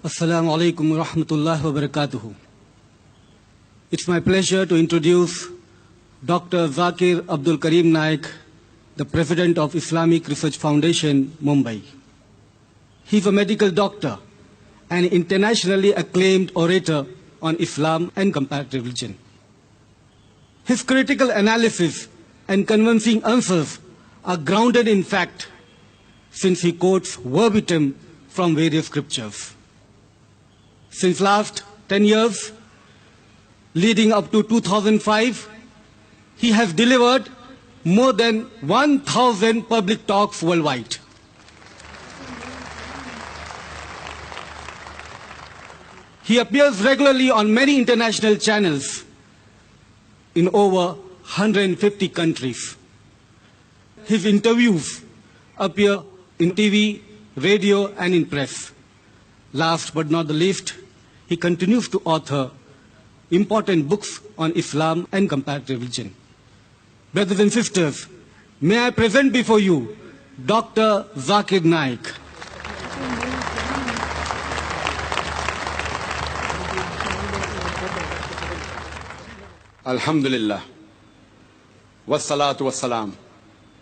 Assalamu alaikum wa rahmatullahi wa barakatuhu. It's my pleasure to introduce Dr. Zakir Abdul Karim Naik, the President of Islamic Research Foundation, Mumbai. He's a medical doctor and internationally acclaimed orator on Islam and comparative religion. His critical analysis and convincing answers are grounded in fact, since he quotes verbatim from various scriptures. Since last 10 years, leading up to 2005, he has delivered more than 1,000 public talks worldwide. He appears regularly on many international channels in over 150 countries. His interviews appear in TV, radio, and in press. Last but not the least, he continues to author important books on Islam and comparative religion. Brothers and sisters, may I present before you Dr. Zakir Naik. Alhamdulillah. Wassalatu wassalam.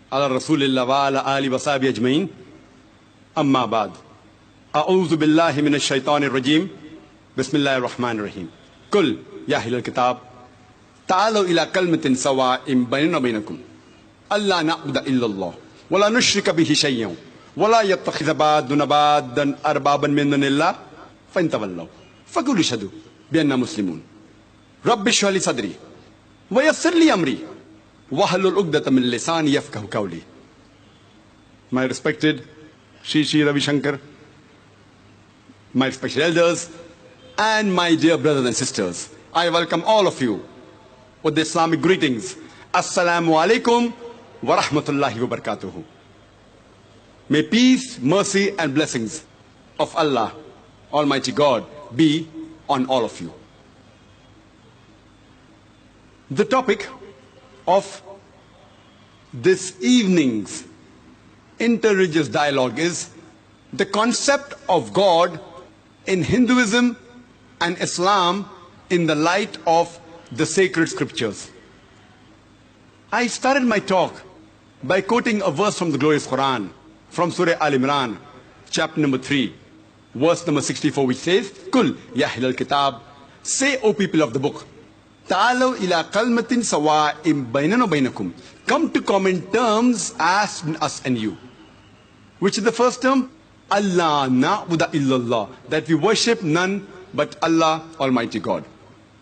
Ala Rasulillah wa ala ali wa sahbihi ajmain. Amma ba'd. A'udhu billahi minash shaitanir rajim. Bismillahir rahmanir rahim. Kul ya ahlal kitab. Ta'alu ila kalmatin sawa'in baynana wa baynakum. Alla na'budu illa Allah. Wa la nushrika bihi shay'an. Wa la yattakhidha ba'duna ba'dan arbaban min dunillah. Fa in tawallaw. Faqulu ashhadu bi anna muslimun. Rabbi shrah li sadri. Wa yassir li amri. Wahlul 'uqdatam min lisani yafqahu qawli. My respected Shri Ravi Shankar, my respected elders, and my dear brothers and sisters, I welcome all of you with the Islamic greetings. Assalamu alaikum wa rahmatullahi wa barakatuhu. May peace, mercy, and blessings of Allah, Almighty God, be on all of you. The topic of this evening's interreligious dialogue is the concept of God in Hinduism and Islam in the light of the sacred scriptures. I started my talk by quoting a verse from the glorious Quran, from Surah Al Imran, chapter number 3, verse number 64, which says, Kul ya ahlal kitab, say, O people of the book, Ta'alaw ila kalmatin sawa'im baynana wa baynakum, come to common terms as us and you. Which is the first term? Allah na'budu illallah, that we worship none but Allah, Almighty God.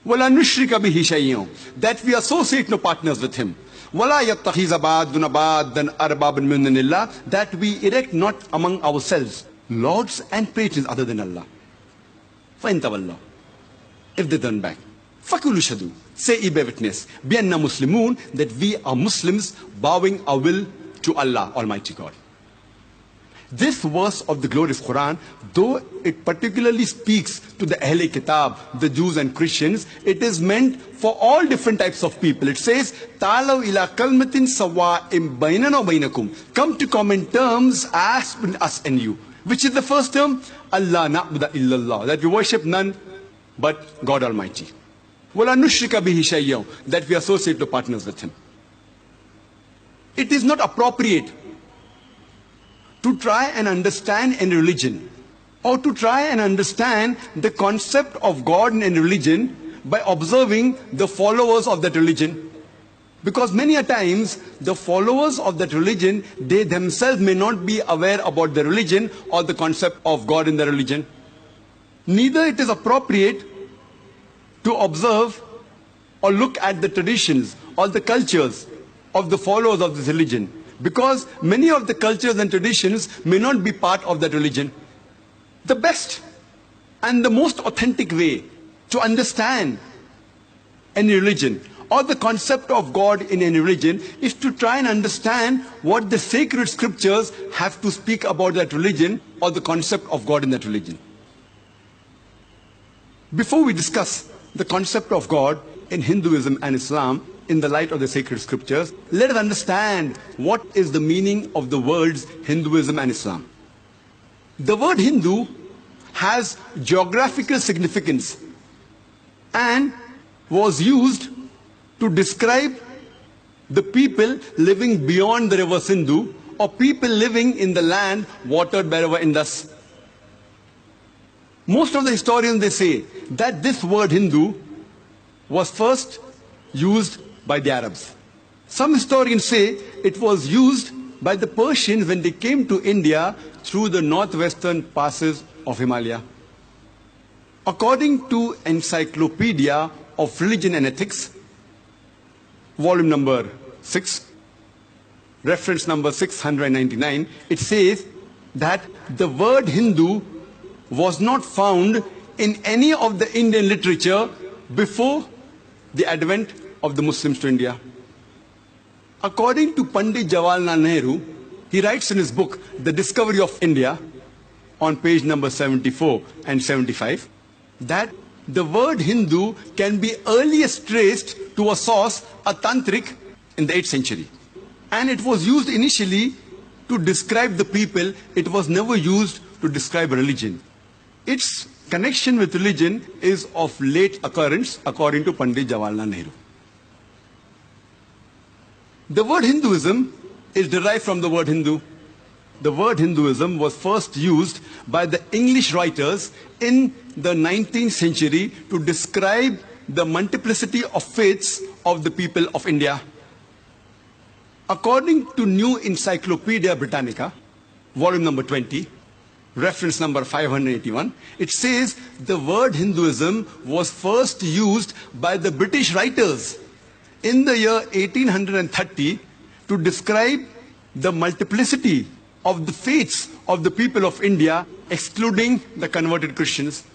Wala nushrika bihi shay'an, that we associate no partners with Him. Wala yattakhiza ba'duna ba'dan arbaban min dunillah, that we erect not among ourselves lords and patrons other than Allah. Fa in tawallaw, if they turn back, faqulu shahadu, say ye bear witness, bi anna muslimun, that we are Muslims bowing our will to Allah, Almighty God. This verse of the glorious Quran, though it particularly speaks to the Ahl Kitab, the Jews and Christians, it is meant for all different types of people. It says, Ta'alaw ila kalmatin sawa'im baynana wa baynakum, come to common terms as us and you. Which is the first term? Allah na'budu illallah, that we worship none but God Almighty. Wala nushrika bihi shay'an, that we associate no partners with Him. It is not appropriate to try and understand any religion, or to try and understand the concept of God in any religion by observing the followers of that religion. Because many a times, the followers of that religion, they themselves may not be aware about the religion or the concept of God in the religion. Neither it is appropriate to observe or look at the traditions or the cultures of the followers of this religion, because many of the cultures and traditions may not be part of that religion. The best and the most authentic way to understand any religion or the concept of God in any religion is to try and understand what the sacred scriptures have to speak about that religion or the concept of God in that religion. Before we discuss the concept of God in Hinduism and Islam in the light of the sacred scriptures, let us understand what is the meaning of the words Hinduism and Islam. The word Hindu has geographical significance and was used to describe the people living beyond the river Sindhu or people living in the land watered by river Indus. Most of the historians, they say that this word Hindu was first used by the Arabs. Some historians say it was used by the Persians when they came to India through the northwestern passes of Himalaya. According to Encyclopedia of Religion and Ethics, volume number 6, reference number 699, it says that the word Hindu was not found in any of the Indian literature before the advent of the Muslims to India. According to Pandit Jawaharlal Nehru, he writes in his book, The Discovery of India, on page number 74 and 75, that the word Hindu can be earliest traced to a source, a tantric, in the 8th century. And it was used initially to describe the people. It was never used to describe religion. Its connection with religion is of late occurrence, according to Pandit Jawaharlal Nehru. The word Hinduism is derived from the word Hindu. The word Hinduism was first used by the English writers in the 19th century to describe the multiplicity of faiths of the people of India. According to New Encyclopedia Britannica, volume number 20, reference number 581, it says the word Hinduism was first used by the British writers in the year 1830 to describe the multiplicity of the faiths of the people of India, excluding the converted Christians.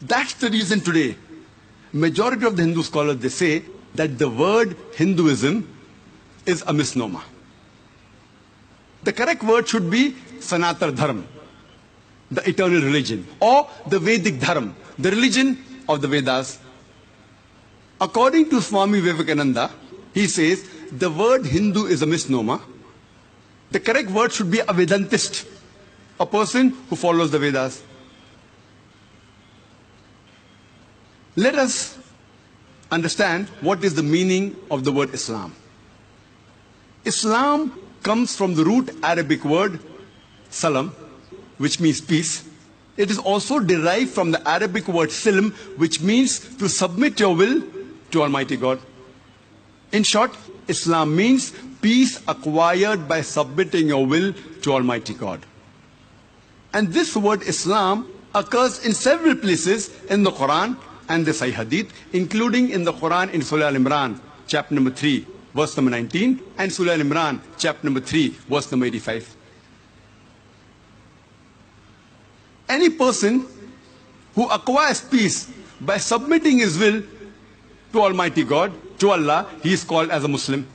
That's the reason today, majority of the Hindu scholars, they say that the word Hinduism is a misnomer. The correct word should be Sanatar Dharma, the eternal religion, or the Vedic Dharma, the religion of the Vedas. According to Swami Vivekananda, he says the word Hindu is a misnomer. The correct word should be a Vedantist, a person who follows the Vedas. Let us understand what is the meaning of the word Islam. Islam comes from the root Arabic word salam, which means peace. It is also derived from the Arabic word silm, which means to submit your will to Almighty God. In short, Islam means peace acquired by submitting your will to Almighty God. And this word Islam occurs in several places in the Quran and the Sahih Hadith, including in the Quran in Surah Al-Imran, chapter number 3, verse number 19, and Surah Al-Imran, chapter number 3, verse number 85. Any person who acquires peace by submitting his will to Almighty God, to Allah, he is called as a Muslim.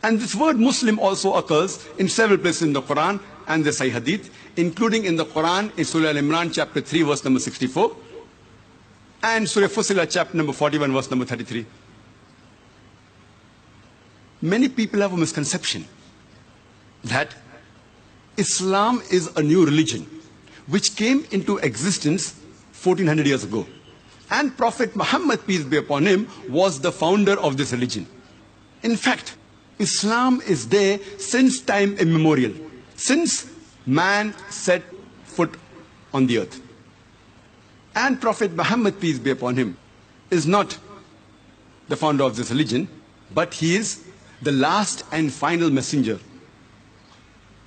And this word Muslim also occurs in several places in the Quran and the Sahih Hadith, including in the Quran in Surah Al-Imran, chapter 3, verse number 64, and Surah Fussilat, chapter number 41, verse number 33. Many people have a misconception that Islam is a new religion which came into existence 1400 years ago. And Prophet Muhammad, peace be upon him, was the founder of this religion. In fact, Islam is there since time immemorial, since man set foot on the earth. And Prophet Muhammad, peace be upon him, is not the founder of this religion, but he is the last and final messenger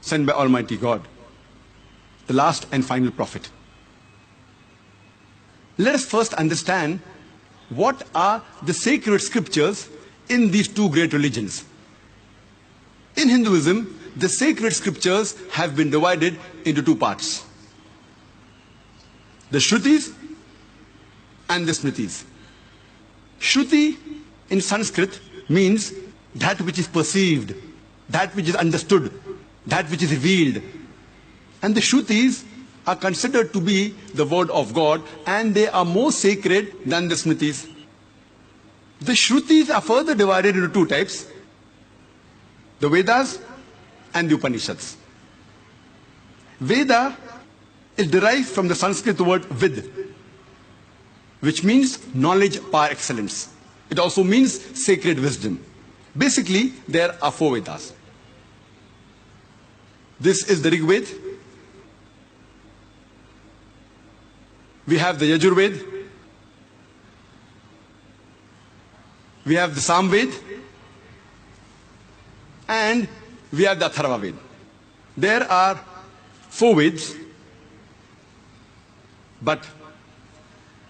sent by Almighty God, the last and final prophet. Let us first understand what are the sacred scriptures in these two great religions. In Hinduism, the sacred scriptures have been divided into two parts: the Shrutis and the Smritis. Shruti in Sanskrit means that which is perceived, that which is understood, that which is revealed. And the Shrutis are considered to be the word of God, and they are more sacred than the Smritis. The Shrutis are further divided into two types: the Vedas and the Upanishads. Veda is derived from the Sanskrit word vid, which means knowledge par excellence. It also means sacred wisdom. Basically, there are 4 Vedas. This is the Rig Veda. We have the Yajur Veda. We have the Sam Veda. And we have the Atharva Veda. There are 4 Vedas. But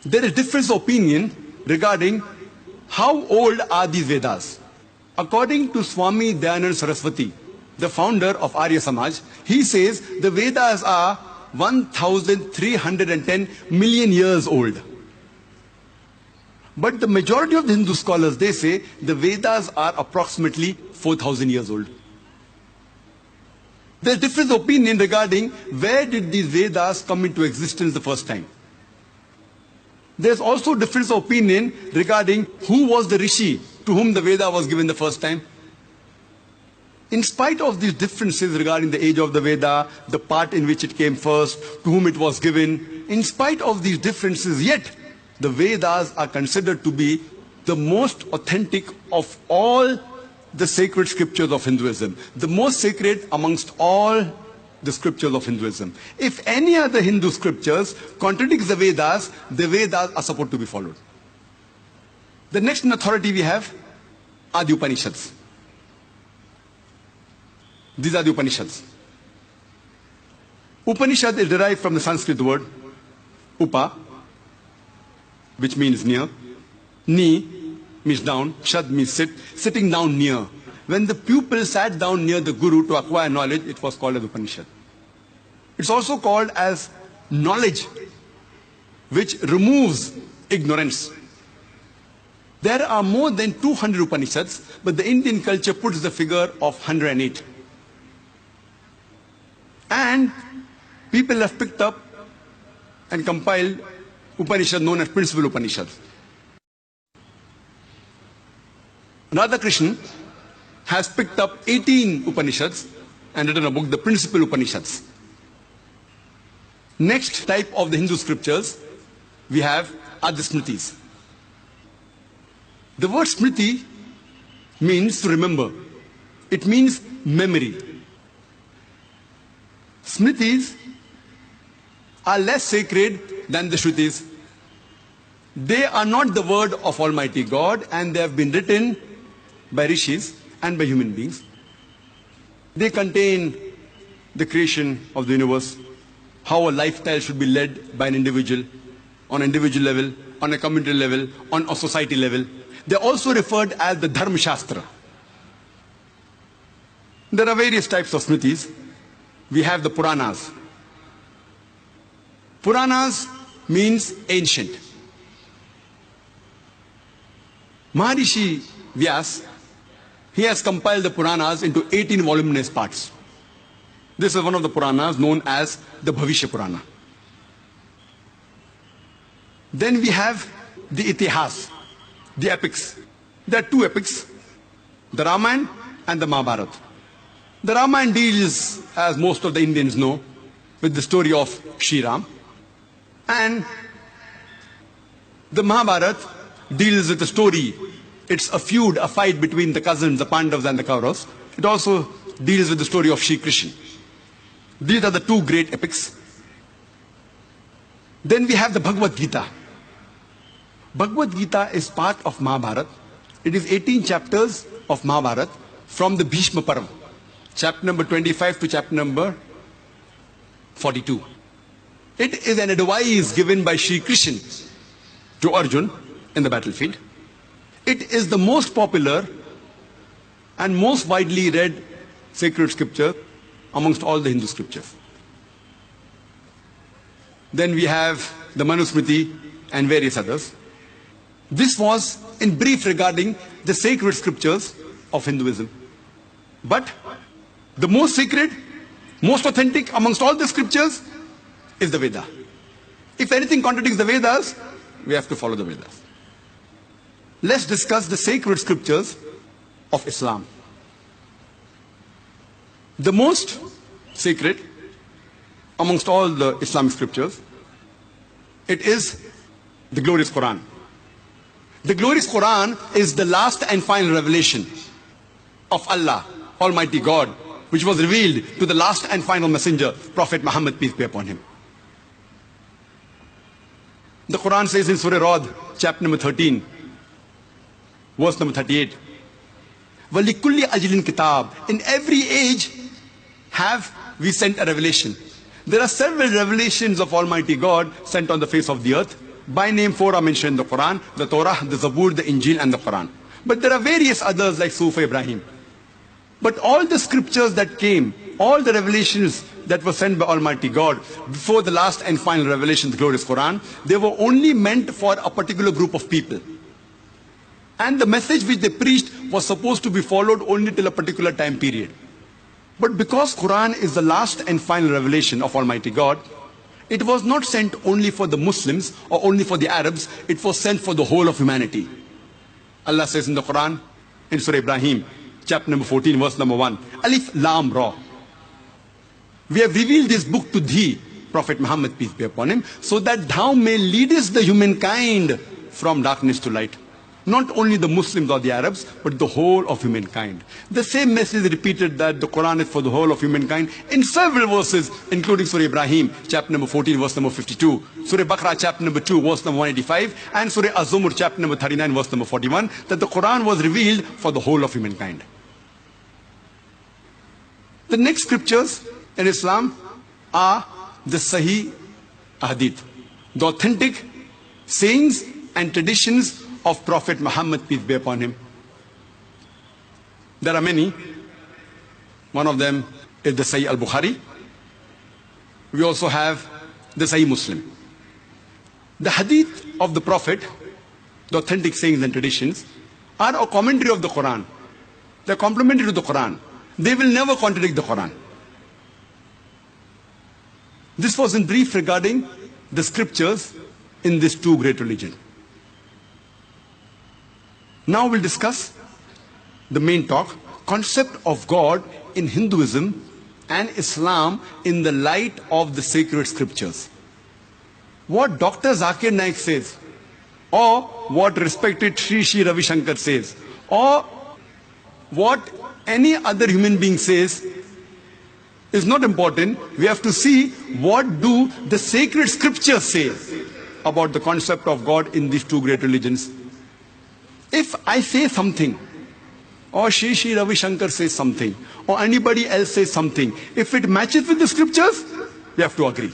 there is difference of opinion regarding how old are these Vedas. According to Swami Dayanand Saraswati, the founder of Arya Samaj, he says the Vedas are 1,310 million years old. But the majority of the Hindu scholars, they say the Vedas are approximately 4,000 years old. There is difference of opinion regarding where did these Vedas come into existence the first time. There is also difference of opinion regarding who was the Rishi to whom the Veda was given the first time. In spite of these differences regarding the age of the Veda, the part in which it came first, to whom it was given, in spite of these differences, yet the Vedas are considered to be the most authentic of all the sacred scriptures of Hinduism, the most sacred amongst all the scriptures of Hinduism. If any other Hindu scriptures contradicts the Vedas are supposed to be followed. The next in authority we have are the Upanishads. These are the Upanishads. Upanishad is derived from the Sanskrit word upa, which means near. Ni means down. Shad means sit. Sitting down near. When the pupil sat down near the guru to acquire knowledge, it was called as Upanishad. It's also called as knowledge, which removes ignorance. There are more than 200 Upanishads, but the Indian culture puts the figure of 108. And people have picked up and compiled Upanishad known as Principal Upanishads. Radhakrishnan has picked up 18 Upanishads and written a book, the Principal Upanishads. Next type of the Hindu scriptures, we have are the Smritis. The word Smriti means to remember. It means memory. Smritis are less sacred than the Shrutis. They are not the word of Almighty God, and they have been written by rishis and by human beings. They contain the creation of the universe, how a lifestyle should be led by an individual, on an individual level, on a community level, on a society level. They are also referred as the Dharma Shastra. There are various types of Smritis. We have the Puranas. Puranas means ancient. Maharishi Vyas, he has compiled the Puranas into 18 voluminous parts. This is one of the Puranas known as the Bhavishya Purana. Then we have the Itihas, the epics. There are 2 epics, the Ramayana and the Mahabharata. The Ramayana deals, as most of the Indians know, with the story of Shri Ram. And the Mahabharata deals with the story. It's a feud, a fight between the cousins, the Pandavas and the Kauravas. It also deals with the story of Shri Krishna. These are the 2 great epics. Then we have the Bhagavad Gita. Bhagavad Gita is part of Mahabharata. It is 18 chapters of Mahabharata from the Bhishma Parva, chapter number 25 to chapter number 42. It is an advice given by Shri Krishna to Arjun in the battlefield. It is the most popular and most widely read sacred scripture amongst all the Hindu scriptures. Then we have the Manusmriti and various others. This was in brief regarding the sacred scriptures of Hinduism. But the most sacred, most authentic amongst all the scriptures is the Veda. If anything contradicts the Vedas, we have to follow the Vedas. Let's discuss the sacred scriptures of Islam. The most sacred amongst all the Islamic scriptures, it is the glorious Quran. The glorious Quran is the last and final revelation of Allah, Almighty God, which was revealed to the last and final messenger, Prophet Muhammad, peace be upon him. The Quran says in Surah Ra'd, chapter number 13, verse number 38, وَلِكُلِّ أَجْلٍ كِتَاب. In every age have we sent a revelation. There are several revelations of Almighty God sent on the face of the earth. By name, 4 are mentioned in the Quran: the Torah, the Zabur, the Injil, and the Quran. But there are various others like Sufa Ibrahim. But all the scriptures that came, all the revelations that were sent by Almighty God before the last and final revelation, the glorious Quran, they were only meant for a particular group of people. And the message which they preached was supposed to be followed only till a particular time period. But because Quran is the last and final revelation of Almighty God, it was not sent only for the Muslims or only for the Arabs, it was sent for the whole of humanity. Allah says in the Quran, in Surah Ibrahim, chapter number 14, verse number 1, Alif Lam Ra. We have revealed this book to thee, Prophet Muhammad, peace be upon him, so that thou may leadest the humankind from darkness to light. Not only the Muslims or the Arabs, but the whole of humankind. The same message is repeated that the Quran is for the whole of humankind in several verses, including Surah Ibrahim, chapter number 14, verse number 52, Surah Baqarah, chapter number 2, verse number 185, and Surah Az-Zumur, chapter number 39, verse number 41, that the Quran was revealed for the whole of humankind. The next scriptures in Islam are the Sahih Hadith, the authentic sayings and traditions of Prophet Muhammad, peace be upon him. There are many. One of them is the Sahih al-Bukhari. We also have the Sahih Muslim. The Hadith of the Prophet, the authentic sayings and traditions, are a commentary of the Quran. They are complementary to the Quran. They will never contradict the Quran. This was in brief regarding the scriptures in these two great religions. Now we'll discuss the main talk, concept of God in Hinduism and Islam in the light of the sacred scriptures. What Dr. Zakir Naik says, or what respected Sri Sri Ravi Shankar says, or what any other human being says is not important. We have to see what do the sacred scriptures say about the concept of God in these two great religions. If I say something, or Sri Sri Ravi Shankar says something, or anybody else says something, if it matches with the scriptures, we have to agree.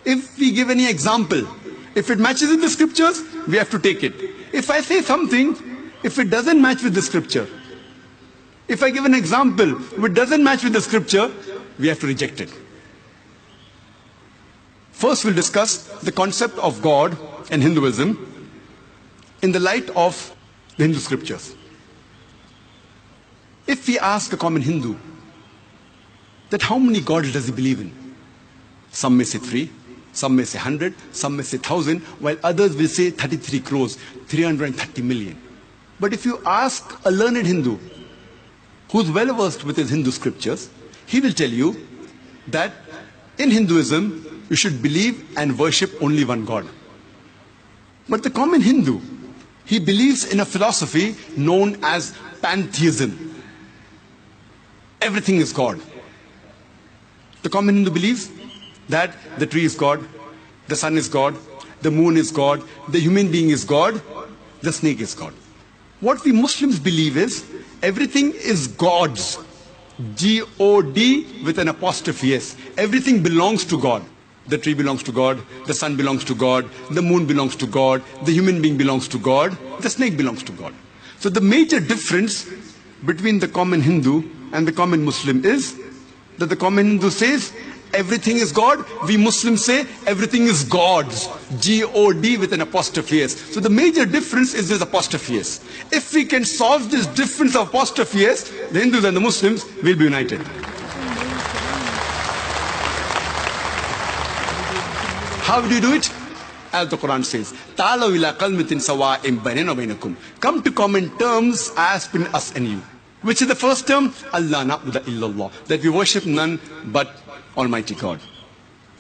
If we give any example, if it matches with the scriptures, we have to take it. If I say something, if it doesn't match with the scripture, if I give an example, if it doesn't match with the scripture, we have to reject it. First, we'll discuss the concept of God in Hinduism in the light of the Hindu scriptures. If we ask a common Hindu that how many gods does he believe in? Some may say 3, some may say 100, some may say 1,000, while others will say 33 crores, 330 million. But if you ask a learned Hindu who's well versed with his Hindu scriptures, he will tell you that in Hinduism you should believe and worship only one God. But the common Hindu, he believes in a philosophy known as pantheism. Everything is God. The common Hindu believes that the tree is God, the sun is God, the moon is God, the human being is God, the snake is God. What we Muslims believe is everything is God's. G-O-D with an apostrophe S. Everything belongs to God. The tree belongs to God, the sun belongs to God, the moon belongs to God, the human being belongs to God, the snake belongs to God. So the major difference between the common Hindu and the common Muslim is that the common Hindu says everything is God, we Muslims say everything is God's. G-O-D with an apostrophe S. So the major difference is this apostrophe S. If we can solve this difference of apostrophe S, the Hindus and the Muslims will be united. How do you do it? As the Quran says, "Ta'alaw ila kalmatin sawa'in bainana wa bainakum." Come to common terms as between us and you. Which is the first term? Allah na'budu illallah. That we worship none but Almighty God.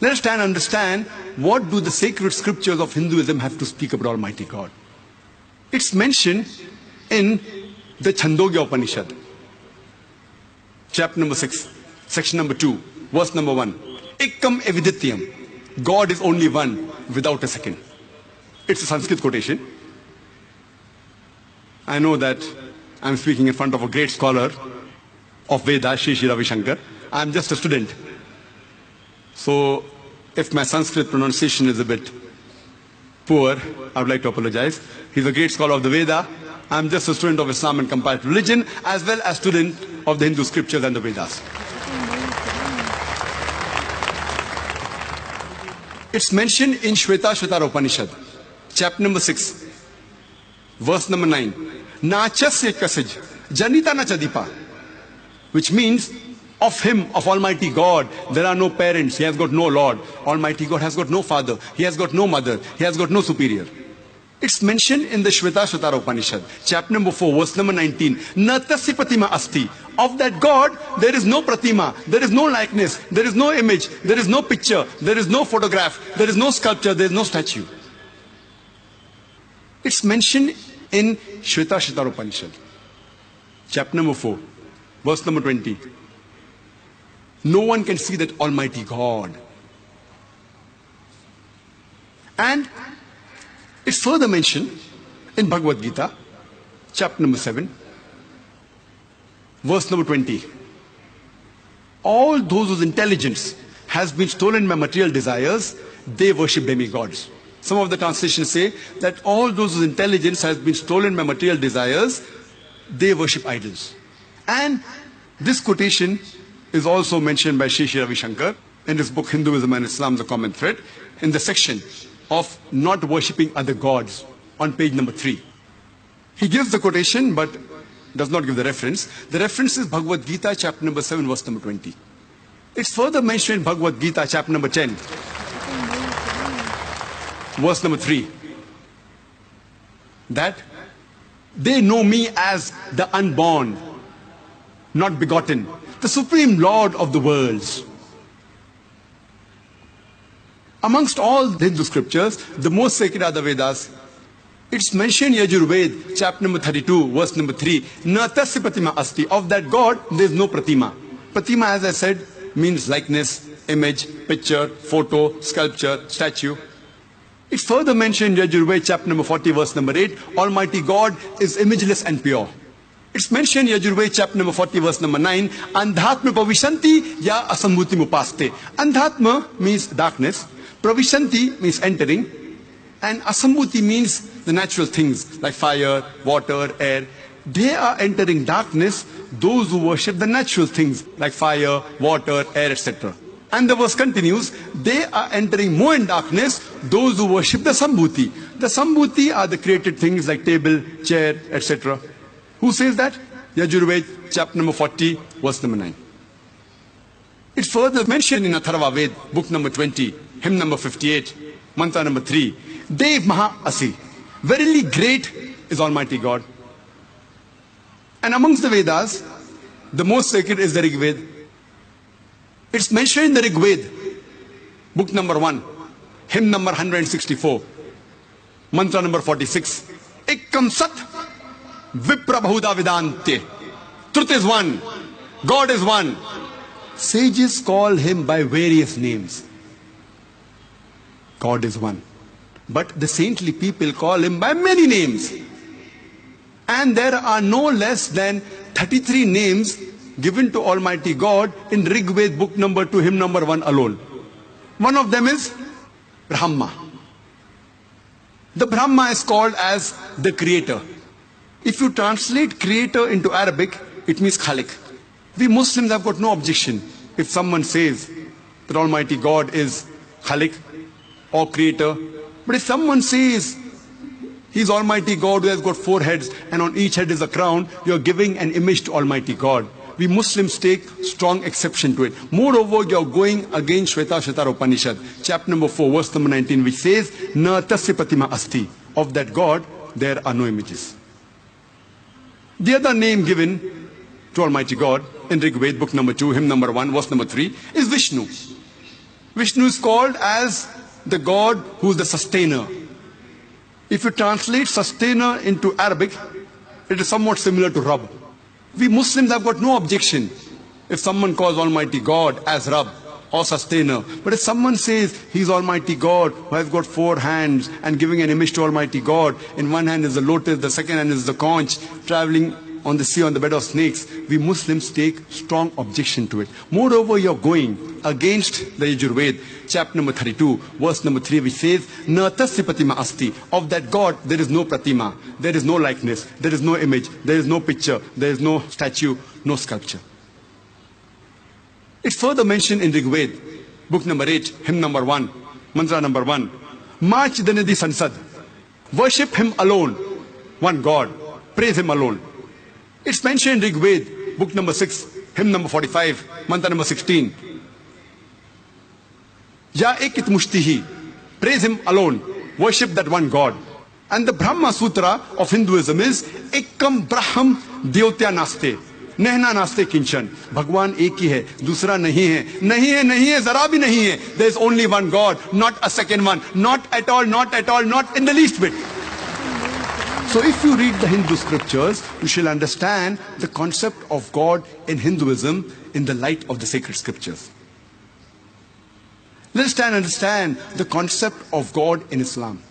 Let us try and understand what do the sacred scriptures of Hinduism have to speak about Almighty God. It's mentioned in the Chandogya Upanishad, chapter number 6, section number 2, verse number 1. Ekam evidityam. God is only one without a second. It's a Sanskrit quotation. I know that I'm speaking in front of a great scholar of Vedas, Sri Sri Ravi Shankar. I'm just a student. So, if my Sanskrit pronunciation is a bit poor, I would like to apologize. He's a great scholar of the Veda. I'm just a student of Islam and comparative religion, as well as student of the Hindu scriptures and the Vedas. It's mentioned in Shvetashvatara Upanishad, chapter number 6, verse number 9. Nachasya kasij, janita na chadipa, which means of him, of Almighty God, there are no parents. He has got no Lord. Almighty God has got no father. He has got no mother. He has got no superior. It's mentioned in the Shvetashvatara Upanishad, chapter number 4, verse number 19. Natasya pratima asti. Of that God, there is no pratima, there is no likeness, there is no image, there is no picture, there is no photograph, there is no sculpture, there is no statue. It's mentioned in Shvetashvatara Upanishad, chapter number 4, verse number 20. No one can see that Almighty God. And it's further mentioned in Bhagavad Gita, chapter number 7, verse number 20. All those whose intelligence has been stolen by material desires, they worship demigods. Some of the translations say that all those whose intelligence has been stolen by material desires, they worship idols. And this quotation is also mentioned by Sri Sri Ravi Shankar in his book Hinduism and Islam, the Common Thread, in the section of not worshipping other gods on page number 3. He gives the quotation but does not give the reference. The reference is Bhagavad Gita, chapter number 7, verse number 20. It's further mentioned in Bhagavad Gita, chapter number 10, verse number 3, that they know me as the unborn, not begotten, the supreme Lord of the worlds. Amongst all the Hindu scriptures, the most sacred are the Vedas. It's mentioned in Yajurved, chapter number 32, verse number 3. Natasya pratima asti. Of that God, there is no pratima. Pratima, as I said, means likeness, image, picture, photo, sculpture, statue. It's further mentioned in Yajurved, chapter number 40, verse number 8. Almighty God is imageless and pure. It's mentioned in Yajurved, chapter number 40, verse number 9. Andhatma pravishanti ya asambhuti mupaste. Andhatma means darkness. Pravishanti means entering. And asambhuti means the natural things like fire, water, air. They are entering darkness, those who worship the natural things like fire, water, air, etc. And the verse continues, they are entering more in darkness, those who worship the sambhuti. The sambhuti are the created things like table, chair, etc. Who says that? Yajurved, chapter number 40, verse number 9. It's further mentioned in Atharva Ved, book number 20, hymn number 58, mantra number 3. Dev Maha Asi. Verily great is Almighty God. And amongst the Vedas, the most sacred is the Rig Veda. It's mentioned in the Rig Veda, book number 1, hymn number 164, mantra number 46. Ekkam Sat Vipra Bahuda Vedante. Truth is one. God is one. Sages call him by various names. God is one. But the saintly people call him by many names. And there are no less than 33 names given to Almighty God in Rig Veda, book number 2, hymn number 1 alone. One of them is Brahma. The Brahma is called as the creator. If you translate creator into Arabic, it means Khalik. We Muslims have got no objection if someone says that Almighty God is Khalik or creator. But if someone says He's Almighty God who has got 4 heads and on each head is a crown, you're giving an image to Almighty God. We Muslims take strong exception to it. Moreover, you're going against Shvetashvatara Upanishad, chapter number 4, verse number 19, which says, Na tasya pratima asti. Of that God, there are no images. The other name given to Almighty God in Rig Veda, book number 2, hymn number 1, verse number 3, is Vishnu. Vishnu is called as the God who is the sustainer. If you translate sustainer into Arabic, it is somewhat similar to Rabb. We Muslims have got no objection if someone calls Almighty God as Rabb or sustainer. But if someone says he's Almighty God who has got 4 hands and giving an image to Almighty God, in one hand is the lotus, the second hand is the conch, traveling on the sea on the bed of snakes, we Muslims take strong objection to it. Moreover, you're going against the Yajurved, chapter number 32, verse number 3, which says, Na tasya pratima asti. Of that God, there is no pratima, there is no likeness, there is no image, there is no picture, there is no statue, no sculpture. It's further mentioned in Rigved, book number 8, hymn number 1, mantra number 1. March Danadi Sansad. Worship Him alone, one God. Praise Him alone. It's mentioned in Rigved, book number 6, hymn number 45, mantra number 16. Ya ekit mushtihi. Praise Him alone. Worship that one God. And the Brahma Sutra of Hinduism is Ekam Braham Dyotya Naste. Nehna naste kinchan. Bhagwan ek hi hai, dusra nahi hai. Nahi hai, nahi hai, zara bhi nahi hai. There is only one God, not a second one. Not at all, not at all, not in the least bit. So if you read the Hindu scriptures, you shall understand the concept of God in Hinduism in the light of the sacred scriptures. Let's try and understand the concept of God in Islam.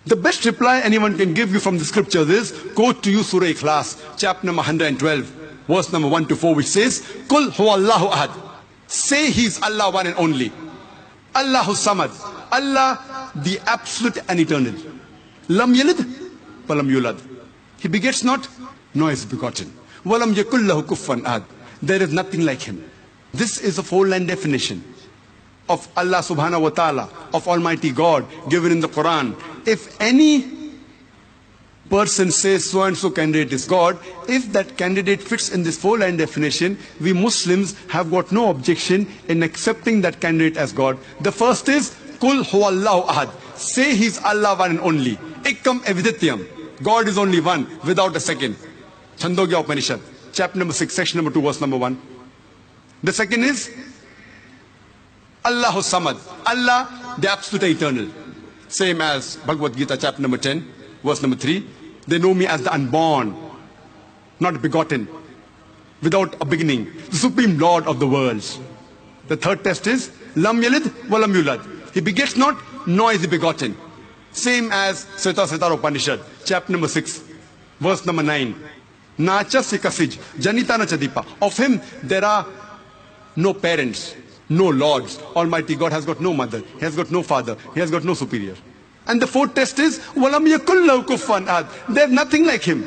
The best reply anyone can give you from the scriptures is, quote to you Surah Ikhlas, chapter number 112, verse number 1 to 4, which says, Kul huwallahu ahad. Say He is Allah one and only. Allahu samad. Allah the absolute and eternal. Lam yalid, walam yulad. He begets not, nor is begotten. Walam yakul lahu kuffan ahad. There is nothing like Him. This is a 4-line definition of Allah subhanahu wa ta'ala, of Almighty God, given in the Quran. If any person says so and so candidate is God, if that candidate fits in this 4-line definition, we Muslims have got no objection in accepting that candidate as God. The first is, Kul huwallahu ahad. Say He is Allah one and only. Ekam evidityam. God is only one, without a second. Chandogya Upanishad, chapter number 6, section number 2, verse number 1. The second is, Allahu Samad. Allah, the absolute eternal. Same as Bhagavad Gita, chapter number 10, verse number 3. They know me as the unborn, not begotten, without a beginning, the supreme Lord of the worlds. The third test is, Lam yalid walam yulad. He begets not, nor is He begotten. Same as Svetasvatara Upanishad, chapter number 6, verse number 9. Nacha sikasij, janita na chadipa. Of Him there are no parents, no lords. Almighty God has got no mother, He has got no father, He has got no superior. And the fourth test is, Walam yakul lahu kufuwan ahad. There is nothing like Him.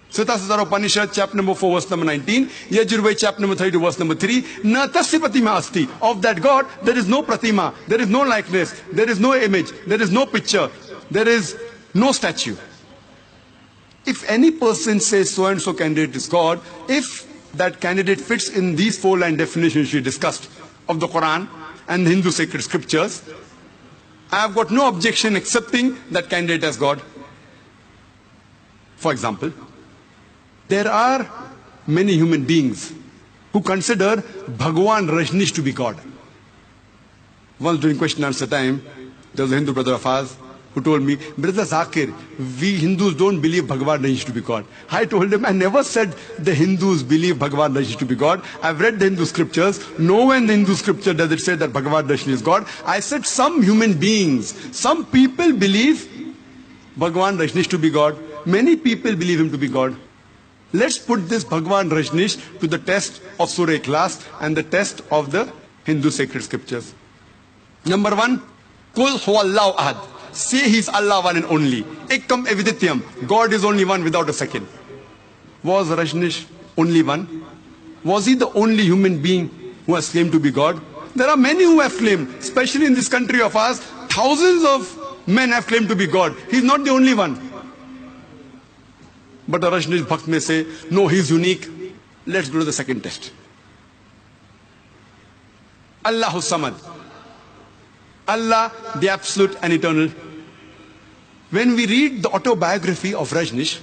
Svetasvatara Upanishad, chapter number 4, verse number 19. Yajurved, chapter number 32, verse number 3. Na tasya pratima asti. Of that God, there is no pratima, there is no likeness, there is no image, there is no picture, there is no statue. If any person says so and so candidate is God, if that candidate fits in these 4-line definitions we discussed of the Quran and the Hindu sacred scriptures, I have got no objection accepting that candidate as God. For example, there are many human beings who consider Bhagwan Rajneesh to be God. Once during question and answer time, there was a Hindu brother of ours who told me, Brother Zakir, we Hindus don't believe Bhagwan Rajneesh to be God. I told him, I never said the Hindus believe Bhagwan Rajneesh to be God. I've read the Hindu scriptures. Nowhere in the Hindu scripture does it say that Bhagwan Rajneesh is God. I said some human beings, some people believe Bhagwan Rajneesh to be God. Many people believe Him to be God. Let's put this Bhagwan Rajneesh to the test of Surah Ikhlas and the test of the Hindu sacred scriptures. Number 1, Kul huwallahu ahad. Say He is Allah one and only. Ekam evidityam. God is only one without a second. Was Rajneesh only one? Was he the only human being who has claimed to be God? There are many who have claimed, especially in this country of ours, thousands of men have claimed to be God. He is not the only one. But a Rajneesh Bhakt may say, no, he is unique. Let's go to the second test. Allahu Samad. Allah, the absolute and eternal. When we read the autobiography of Rajneesh,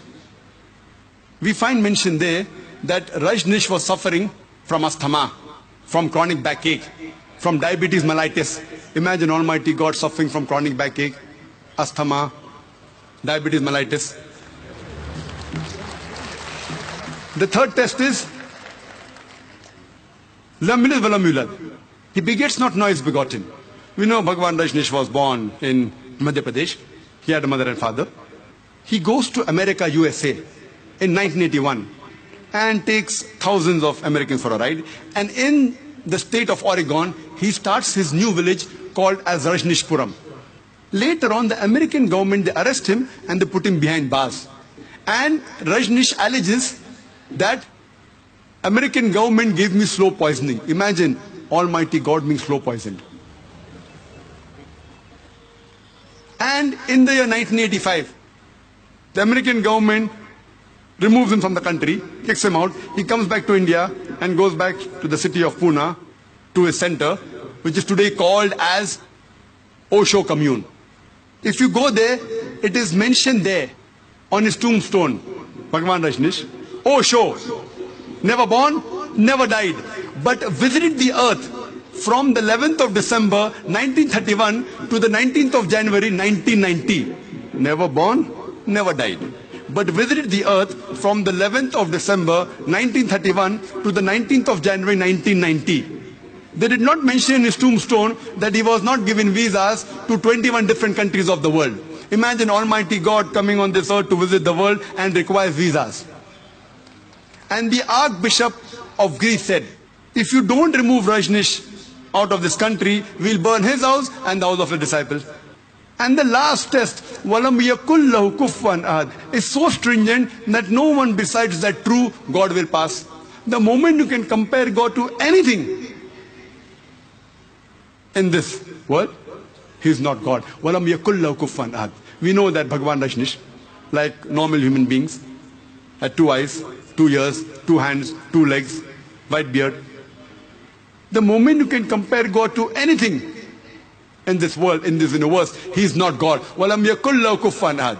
we find mention there that Rajneesh was suffering from asthma, from chronic backache, from diabetes mellitus. Imagine Almighty God suffering from chronic backache, asthma, diabetes mellitus. The third test is Lam yalid wa lam yulad. He begets not, nor is begotten. We know Bhagwan Rajneesh was born in Madhya Pradesh. He had a mother and father. He goes to America, USA in 1981 and takes thousands of Americans for a ride. And in the state of Oregon, he starts his new village called as Rajneeshpuram. Later on, the American government, they arrest him and they put him behind bars. And Rajneesh alleges that American government gave me slow poisoning. Imagine Almighty God being slow poisoned. And in the year 1985, the American government removes him from the country, kicks him out. He comes back to India and goes back to the city of Pune, to his center, which is today called as Osho Commune. If you go there, it is mentioned there on his tombstone, Bhagwan Rajneesh, Osho, never born, never died, but visited the earth from the 11th of December 1931 to the 19th of January 1990. Never born, never died, but visited the earth from the 11th of December 1931 to the 19th of January 1990. They did not mention in his tombstone that he was not given visas to 21 different countries of the world. Imagine Almighty God coming on this earth to visit the world and requires visas. And the Archbishop of Greece said, if you don't remove Rajneesh out of this country, we'll burn his house and the house of the disciples. And the last test, Walam yakul lahu kufuwan ahad, is so stringent that no one besides that true God will pass. The moment you can compare God to anything in this world, he is not God. Walam yakul lahu kufuwan ahad. We know that Bhagwan Rajneesh, like normal human beings, had 2 eyes, 2 ears, 2 hands, 2 legs, white beard. The moment you can compare God to anything in this world, in this universe, he is not God. Walam yakul lahu kufuwan ahad.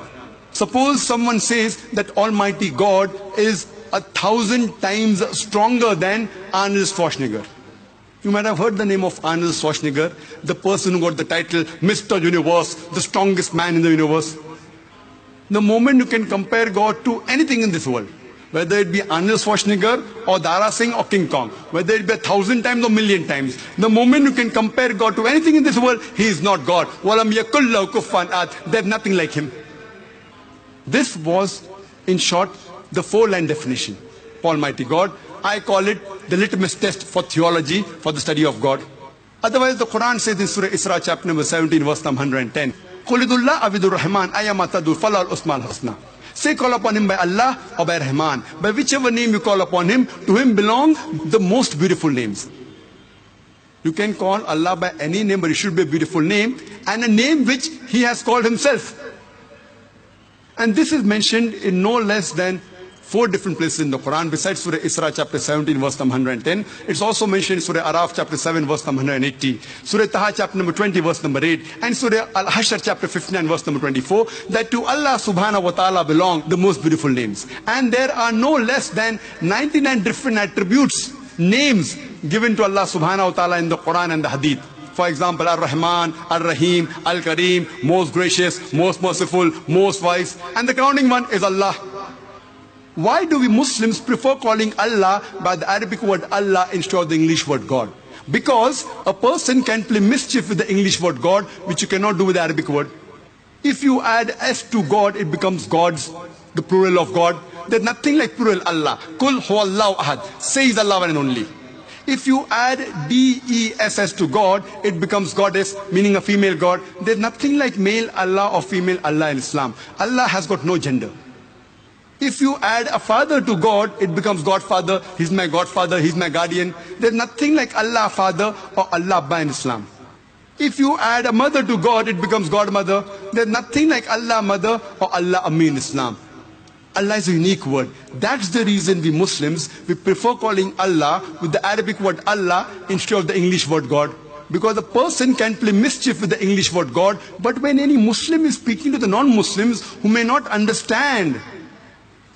Suppose someone says that Almighty God is 1,000 times stronger than Arnold Schwarzenegger. You might have heard the name of Arnold Schwarzenegger, the person who got the title Mr. Universe, the strongest man in the universe. The moment you can compare God to anything in this world, whether it be Arnold Schwarzenegger or Dara Singh or King Kong, whether it be 1,000 times or 1,000,000 times, the moment you can compare God to anything in this world, he is not God. Walam yakul lahu kufuwan ahad. There's nothing like him. This was, in short, the 4-line definition of Almighty God. I call it the litmus test for theology, for the study of God. Otherwise, the Quran says in Surah Isra, chapter number 17, verse number 110, Qulidullah abidur rahman ayamatadu falal usmal husna. Say call upon him by Allah or by Rahman. By whichever name you call upon him, to him belong the most beautiful names. You can call Allah by any name, but it should be a beautiful name, and a name which he has called himself. And this is mentioned in no less than 4 different places in the Quran, besides Surah Isra chapter 17 verse number 110. It's also mentioned in Surah Araf chapter 7 verse number 180, Surah Taha chapter number 20 verse number 8, and Surah Al-Hashr chapter 59 verse number 24, that to Allah subhanahu wa ta'ala belong the most beautiful names. And there are no less than 99 different attributes, names given to Allah subhanahu wa ta'ala in the Quran and the Hadith. For example, Ar-Rahman, Ar-Rahim, Al-Kareem, most gracious, most merciful, most wise, and the crowning one is Allah. Why do we Muslims prefer calling Allah by the Arabic word Allah instead of the English word God? Because a person can play mischief with the English word God, which you cannot do with the Arabic word. If you add S to God, it becomes gods, the plural of God. There's nothing like plural Allah. Kul huwallahu ahad. Says Allah one and only. If you add D-E-S-S to God, it becomes goddess, meaning a female God. There's nothing like male Allah or female Allah in Islam. Allah has got no gender. If you add a father to God, it becomes Godfather. He's my Godfather, he's my guardian. There's nothing like Allah Father or Allah Abba in Islam. If you add a mother to God, it becomes Godmother. There's nothing like Allah Mother or Allah Ammi in Islam. Allah is a unique word. That's the reason we Muslims, we prefer calling Allah with the Arabic word Allah instead of the English word God. Because a person can play mischief with the English word God, but when any Muslim is speaking to the non-Muslims who may not understand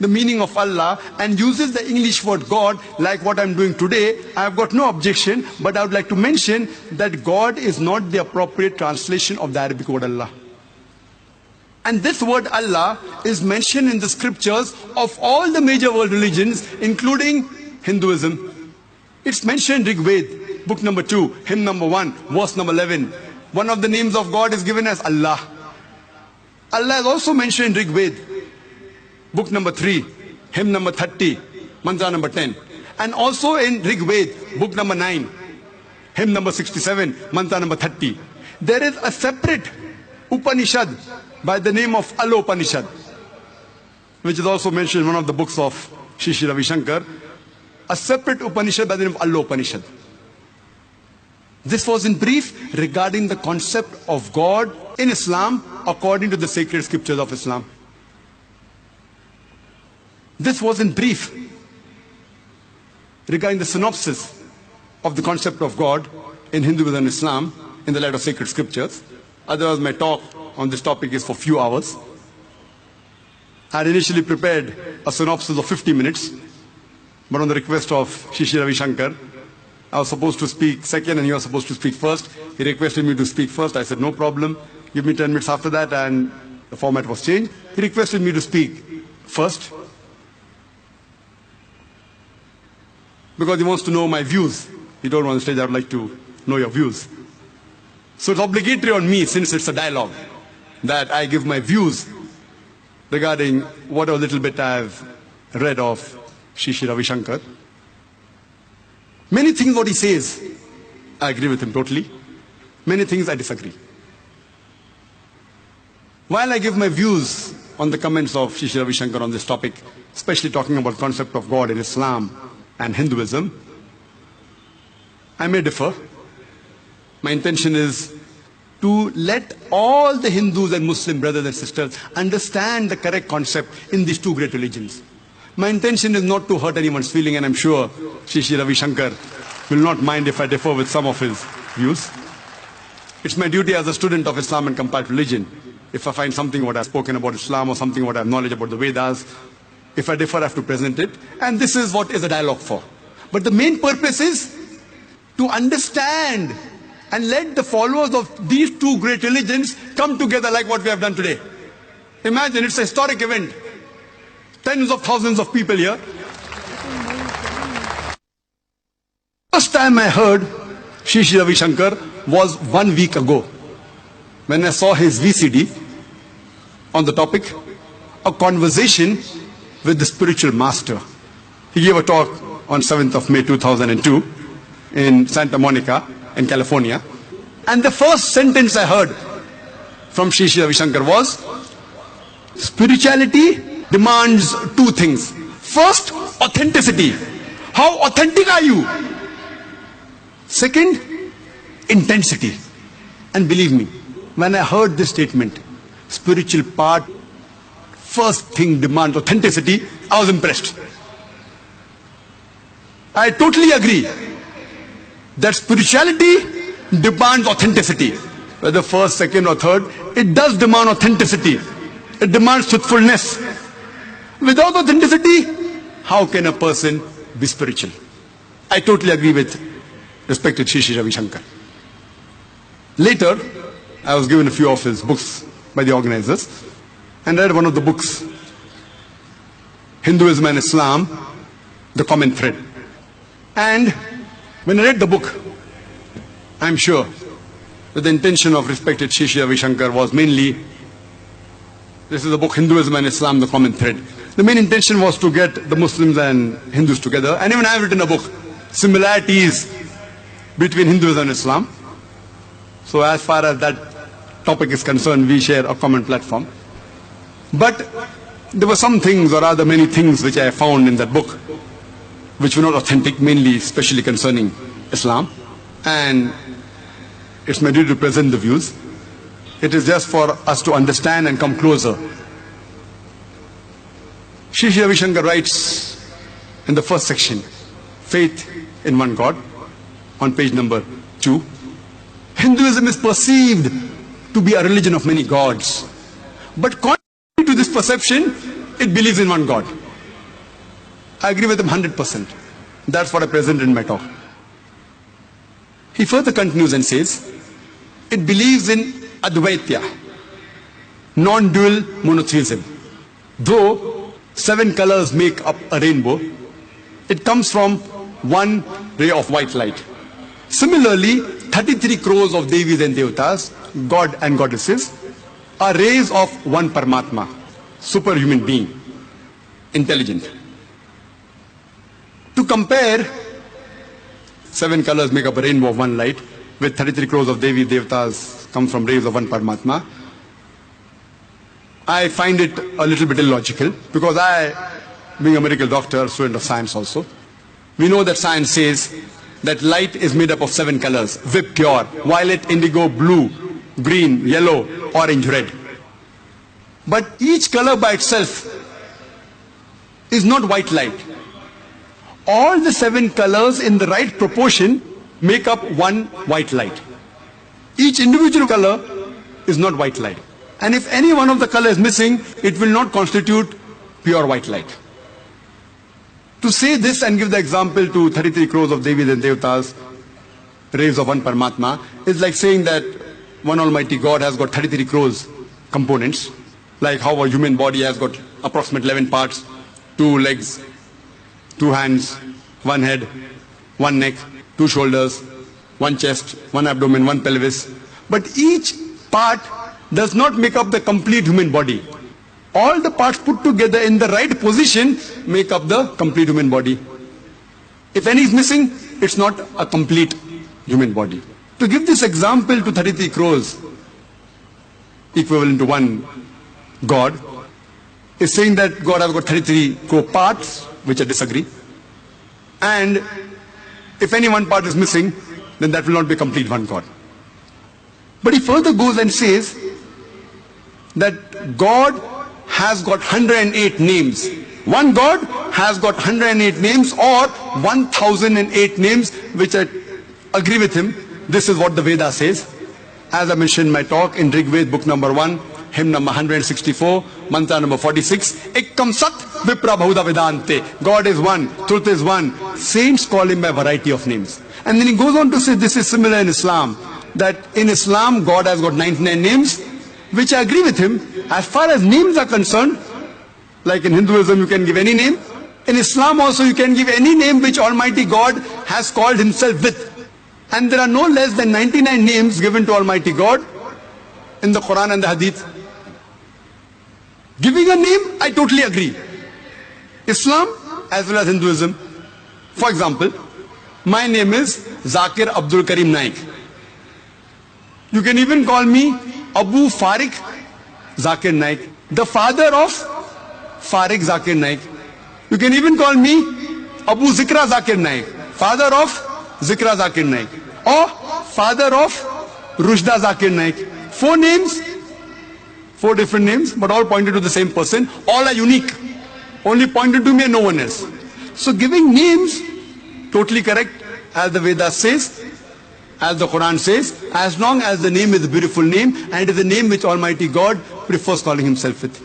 the meaning of Allah and uses the English word God like what I'm doing today, I've got no objection, but I would like to mention that God is not the appropriate translation of the Arabic word Allah. And this word Allah is mentioned in the scriptures of all the major world religions, including Hinduism. It's mentioned in Rig Veda, book number 2, hymn number 1, verse number 11. One of the names of God is given as Allah. Allah is also mentioned in Rig Veda, book number 3, hymn number 30, mantra number 10. And also in Rig Veda, book number 9, hymn number 67, mantra number 30. There is a separate Upanishad by the name of Alopanishad, which is also mentioned in one of the books of Sri Sri Ravi Shankar, a separate Upanishad by the name of Alopanishad. This was in brief regarding the concept of God in Islam according to the sacred scriptures of Islam. This was in brief regarding the synopsis of the concept of God in Hinduism and Islam in the light of sacred scriptures. Otherwise, my talk on this topic is for few hours. I had initially prepared a synopsis of 50 minutes, but on the request of Sri Sri Ravi Shankar, I was supposed to speak second and he was supposed to speak first. He requested me to speak first. I said, no problem. Give me 10 minutes after that, and the format was changed. He requested me to speak first because he wants to know my views. He told me on the stage, I would like to know your views. So it's obligatory on me, since it's a dialogue, that I give my views regarding whatever little bit I've read of Sri Sri Ravi Shankar. Many things what he says, I agree with him totally. Many things I disagree. While I give my views on the comments of Sri Sri Ravi Shankar on this topic, especially talking about the concept of God in Islam and Hinduism, I may differ. My intention is to let all the Hindus and Muslim brothers and sisters understand the correct concept in these two great religions. My intention is not to hurt anyone's feeling, and I'm sure Sri Sri Ravi Shankar will not mind if I differ with some of his views. It's my duty as a student of Islam and comparative religion. If I find something what I've spoken about Islam or something what I have knowledge about the Vedas, if I differ, I have to present it. And this is what is a dialogue for. But the main purpose is to understand and let the followers of these two great religions come together like what we have done today. Imagine, it's a historic event. Tens of thousands of people here. First time I heard Sri Sri Ravi Shankar was 1 week ago, when I saw his VCD on the topic, a conversation with the spiritual master. He gave a talk on 7th of May 2002 in Santa Monica in California. And the first sentence I heard from Sri Sri Ravi Shankar was, spirituality demands two things. First, authenticity. How authentic are you? Second, intensity. And believe me, when I heard this statement, spiritual part, first thing demands authenticity, I was impressed. I totally agree that spirituality demands authenticity. Whether first, second or third, it does demand authenticity. It demands truthfulness. Without authenticity, how can a person be spiritual? I totally agree with respected Sri Sri Ravi Shankar. Later, I was given a few of his books by the organizers, and read one of the books, Hinduism and Islam, The Common Thread. And when I read the book, I'm sure that the intention of respected Sri Sri Ravi Shankar was mainly, this is the book Hinduism and Islam, The Common Thread. The main intention was to get the Muslims and Hindus together. And even I have written a book, Similarities between Hinduism and Islam. So as far as that topic is concerned, we share a common platform. But there were some things, or rather many things, which I found in that book which were not authentic, mainly especially concerning Islam. And it's my duty to present the views. It is just for us to understand and come closer. Sri Sri Ravi Shankar writes in the first section, Faith in One God, on page number 2. Hinduism is perceived to be a religion of many gods. But contrary to this perception, it believes in one God. I agree with him 100%. That's what I presented in my talk. He further continues and says, it believes in Advaitya, non-dual monotheism. Though 7 colors make up a rainbow, it comes from one ray of white light. Similarly, 33 crores of Devis and Devatas, God and goddesses, are rays of one Paramatma, superhuman being, intelligent. To compare 7 colors make up a rainbow of one light with 33 crores of Devi Devatas come from rays of one Paramatma, I find it a little bit illogical, because I, being a medical doctor, student of science also, we know that science says that light is made up of 7 colors: VIP pure, violet, indigo, blue, green, yellow, orange, red. But each color by itself is not white light. All the 7 colors in the right proportion make up one white light. Each individual color is not white light. And if any one of the color is missing, it will not constitute pure white light. To say this and give the example to 33 crores of Devis and Devatas, rays of one Paramatma, is like saying that one Almighty God has got 33 crores components, like how a human body has got approximately 11 parts, 2 legs, 2 hands, 1 head, 1 neck, 2 shoulders, 1 chest, 1 abdomen, 1 pelvis. But each part does not make up the complete human body. All the parts put together in the right position make up the complete human body. If any is missing, it's not a complete human body. To give this example to 33 crores, equivalent to one God, is saying that God has got 33 crore parts, which I disagree. And if any one part is missing, then that will not be complete one God. But he further goes and says that God has got 108 names. One God has got 108 names, or 1008 names, which I agree with him. This is what the Veda says. As I mentioned in my talk in Rig Ved, book number 1, hymn number 164, mantra number 46, Ekkam Sat Vipra Bahuda Vedante. God is one, truth is one. Saints call him by a variety of names. And then he goes on to say this is similar in Islam, that in Islam God has got 99 names, which I agree with him. As far as names are concerned, like in Hinduism you can give any name, in Islam also you can give any name which Almighty God has called himself with. And there are no less than 99 names given to Almighty God in the Quran and the Hadith. Giving a name, I totally agree. Islam as well as Hinduism. For example, my name is Zakir Abdul Karim Naik. You can even call me Abu Farik Zakir Naik, the father of Farik Zakir Naik. You can even call me Abu Zikra Zakir Naik, father of Zikra Zakir Naik, or father of Rushda Zakir Naik. 4 names, 4 different names, but all pointed to the same person. All are unique, only pointed to me and no one else. So giving names, totally correct, as the Vedas says, as the Quran says, as long as the name is a beautiful name and it is a name which Almighty God prefers calling himself with.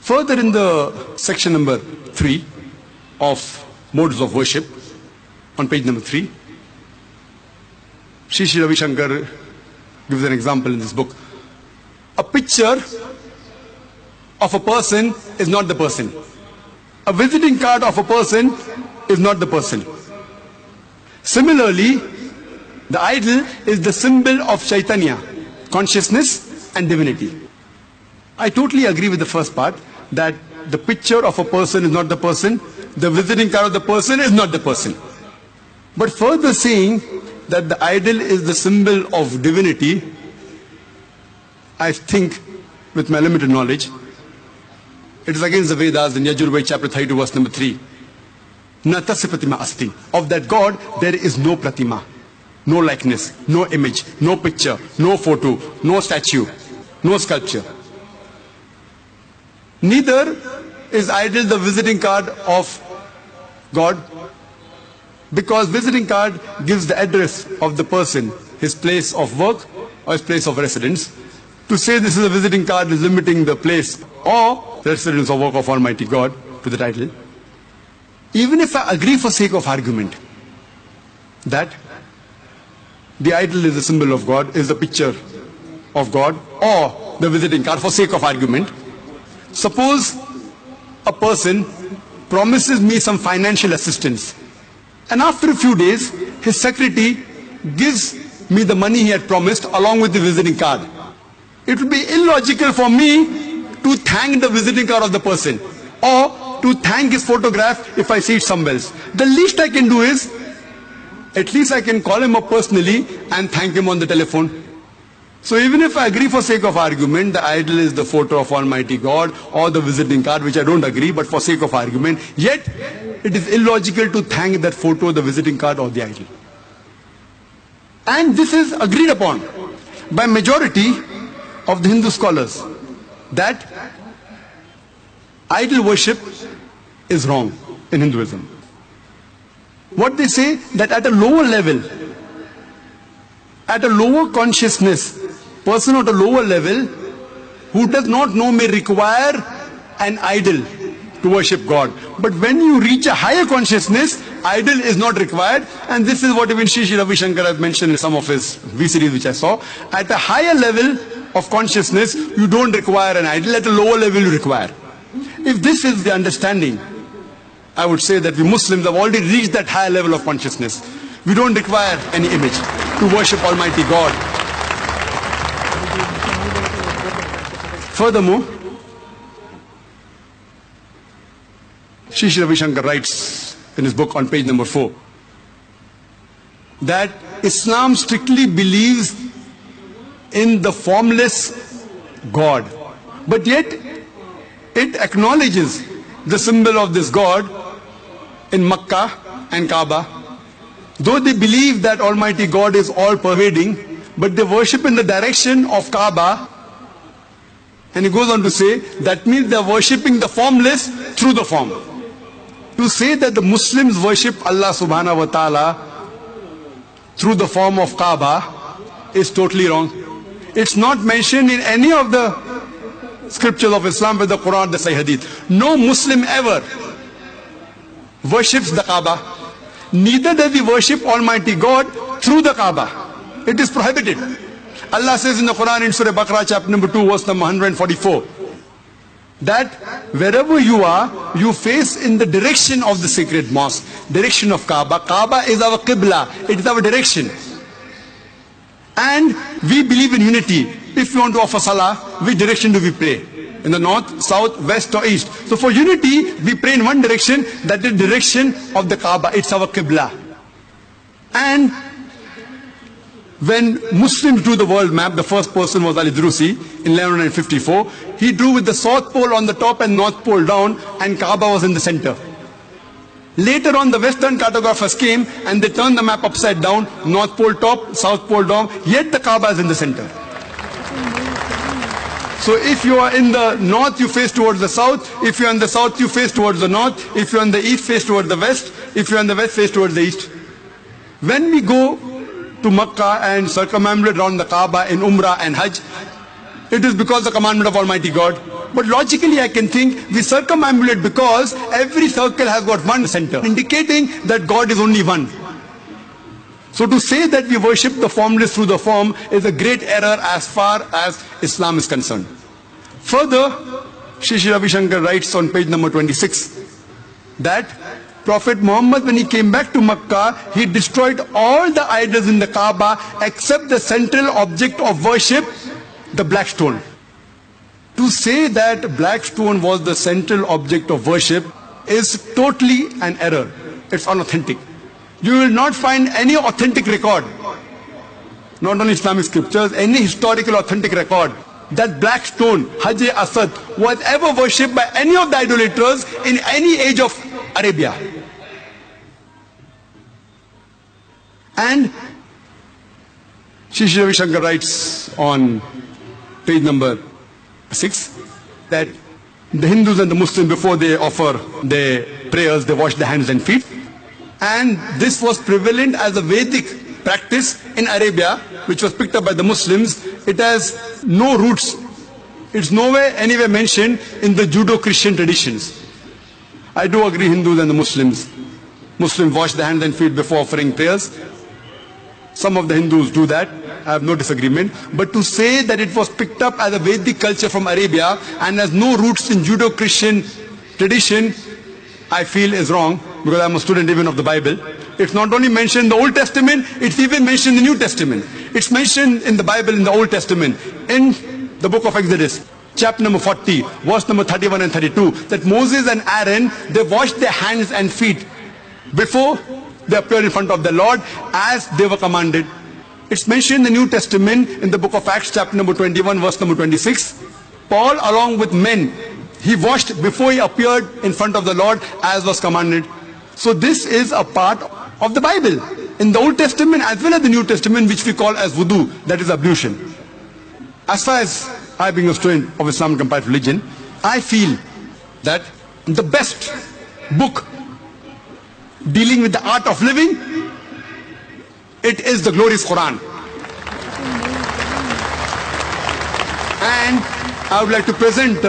Further in the section number 3 of modes of worship, on page number 3, Sri Ravi Shankar gives an example in this book. A picture of a person is not the person. A visiting card of a person is not the person. Similarly, the idol is the symbol of Chaitanya, consciousness and divinity. I totally agree with the first part, that the picture of a person is not the person, the visiting card of the person is not the person. But further saying that the idol is the symbol of divinity, I think, with my limited knowledge, it is against the Vedas in Yajurveda chapter 32 verse number 3. Na tasya pratima asti. Of that God there is no pratima, no likeness, no image, no picture, no photo, no statue, no sculpture. Neither is idol the visiting card of God, because visiting card gives the address of the person, his place of work or his place of residence. To say this is a visiting card is limiting the place or residence or work of Almighty God to the title. Even if I agree for sake of argument that the idol is the symbol of God, is the picture of God, or the visiting card, for sake of argument, suppose a person promises me some financial assistance, and after a few days his secretary gives me the money he had promised along with the visiting card. It would be illogical for me to thank the visiting card of the person or to thank his photograph if I see it somewhere else. The least I can do is, at least I can call him up personally and thank him on the telephone. So even if I agree for sake of argument, the idol is the photo of Almighty God or the visiting card, which I don't agree, but for sake of argument, yet it is illogical to thank that photo, the visiting card or the idol. And this is agreed upon by majority of the Hindu scholars, that idol worship is wrong in Hinduism. What they say, that at a lower level, at a lower consciousness, person at a lower level who does not know may require an idol to worship God. But when you reach a higher consciousness, idol is not required. And this is what even Sri Ravi Shankar has mentioned in some of his VCDs which I saw. At a higher level of consciousness, you don't require an idol. At a lower level, you require. If this is the understanding, I would say that we Muslims have already reached that higher level of consciousness. We don't require any image to worship Almighty God. Furthermore, Sri Ravi Shankar writes in his book on page number 4 that Islam strictly believes in the formless God, but yet it acknowledges the symbol of this God in Makkah and Kaaba. Though they believe that Almighty God is all-pervading, but they worship in the direction of Kaaba. And he goes on to say, that means they are worshipping the formless through the form. To say that the Muslims worship Allah subhanahu wa ta'ala through the form of Kaaba is totally wrong. It's not mentioned in any of the scriptures of Islam, with the Quran, the Sahih Hadith. No Muslim ever worships the Kaaba. Neither does he worship Almighty God through the Kaaba. It is prohibited. Allah says in the Quran in Surah Baqarah chapter number 2 verse number 144 that wherever you are, you face in the direction of the sacred mosque, direction of Kaaba. Kaaba is our Qibla, it is our direction. And we believe in unity. If you want to offer Salah, which direction do we pray? In the north, south, west or east? So for unity, we pray in one direction, that is the direction of the Kaaba. It's our Qibla. And when Muslims drew the world map, the first person was Al-Idrusi in 1154. He drew with the South Pole on the top and North Pole down, and Kaaba was in the center. Later on, the Western cartographers came and they turned the map upside down, North Pole top, South Pole down, yet the Kaaba is in the center. So if you are in the north, you face towards the south. If you are in the south, you face towards the north. If you are in the east, face towards the west. If you are in the west, face towards the east. When we go to Makkah and circumambulate around the Kaaba in Umrah and Hajj, it is because the commandment of Almighty God. But logically I can think we circumambulate because every circle has got one center, indicating that God is only one. So to say that we worship the formless through the form is a great error as far as Islam is concerned. Further, Sri Ravi Shankar writes on page number 26 that Prophet Muhammad, when he came back to Makkah, he destroyed all the idols in the Kaaba except the central object of worship, the black stone. To say that black stone was the central object of worship is totally an error. It's unauthentic. You will not find any authentic record, not only Islamic scriptures, any historical authentic record, that black stone, Hajar Aswad, was ever worshipped by any of the idolaters in any age of Arabia. And Sri Ravi Shankar writes on page number 6 that the Hindus and the Muslims, before they offer their prayers, they wash their hands and feet. And this was prevalent as a Vedic practice in Arabia, which was picked up by the Muslims. It has no roots. It's nowhere, anywhere mentioned in the Judeo-Christian traditions. I do agree Hindus and the Muslims wash their hands and feet before offering prayers. Some of the Hindus do that. I have no disagreement. But to say that it was picked up as a Vedic culture from Arabia and has no roots in Judeo-Christian tradition, I feel is wrong, because I'm a student even of the Bible. It's not only mentioned in the Old Testament, it's even mentioned in the New Testament. It's mentioned in the Bible in the Old Testament, in the book of Exodus, chapter number 40, verse number 31 and 32, that Moses and Aaron, they washed their hands and feet before they appeared in front of the Lord as they were commanded. It's mentioned in the New Testament in the book of Acts, chapter number 21, verse number 26. Paul, along with men, he washed before he appeared in front of the Lord as was commanded. So this is a part of the Bible, in the Old Testament as well as the New Testament, which we call as wudu, that is ablution. As far as I being a student of Islam and comparative religion, I feel that the best book dealing with the art of living, it is the glorious Quran. And I would like to present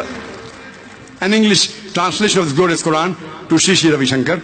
an English translation of the glorious Quran to Shri Shri Ravi Shankar.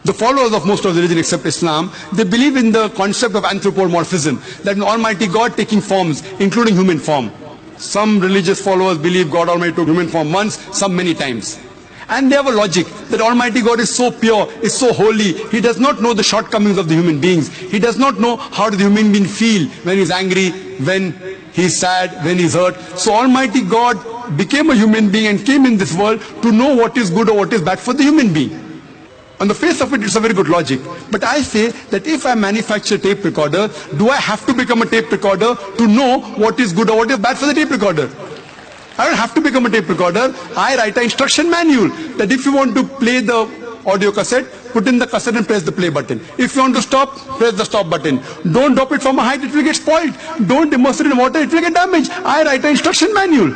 The followers of most of the religion except Islam, they believe in the concept of anthropomorphism, that an Almighty God taking forms, including human form. Some religious followers believe God Almighty took human form once, some many times. And they have a logic that Almighty God is so pure, is so holy, He does not know the shortcomings of the human beings. He does not know how the human being feel when he's angry, when he's sad, when he's hurt. So Almighty God became a human being and came in this world to know what is good or what is bad for the human being. On the face of it, it's a very good logic. But I say that if I manufacture a tape recorder, do I have to become a tape recorder to know what is good or what is bad for the tape recorder? I don't have to become a tape recorder. I write an instruction manual that if you want to play the audio cassette, put in the cassette and press the play button. If you want to stop, press the stop button. Don't drop it from a height, it will get spoiled. Don't immerse it in water, it will get damaged. I write an instruction manual.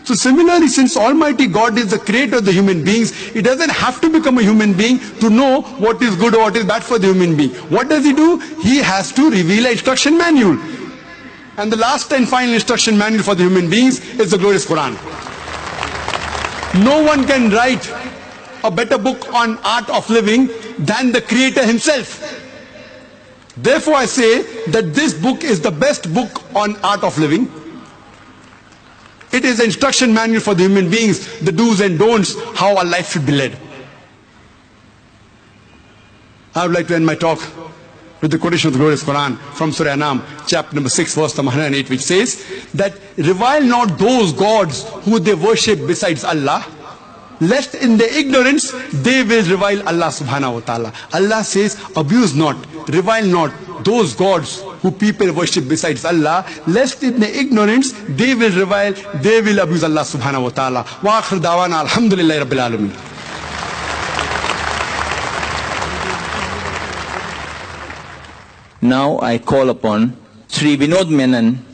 So similarly, since Almighty God is the creator of the human beings, He doesn't have to become a human being to know what is good or what is bad for the human being. What does He do? He has to reveal an instruction manual. And the last and final instruction manual for the human beings is the glorious Quran. No one can write a better book on art of living than the Creator Himself. Therefore I say that this book is the best book on art of living. It is an instruction manual for the human beings, the do's and don'ts, how our life should be led. I would like to end my talk with the quotation of the glorious Quran from Surah Anam, chapter number 6, verse number 108, which says that revile not those gods who they worship besides Allah, lest in their ignorance they will revile Allah subhanahu wa ta'ala. Allah says, abuse not, revile not those gods who people worship besides Allah, lest in their ignorance they will revile, they will abuse Allah subhanahu wa ta'ala. Wa akhir dawana alhamdulillahi rabbil alameen. Now I call upon Sri Vinod Menon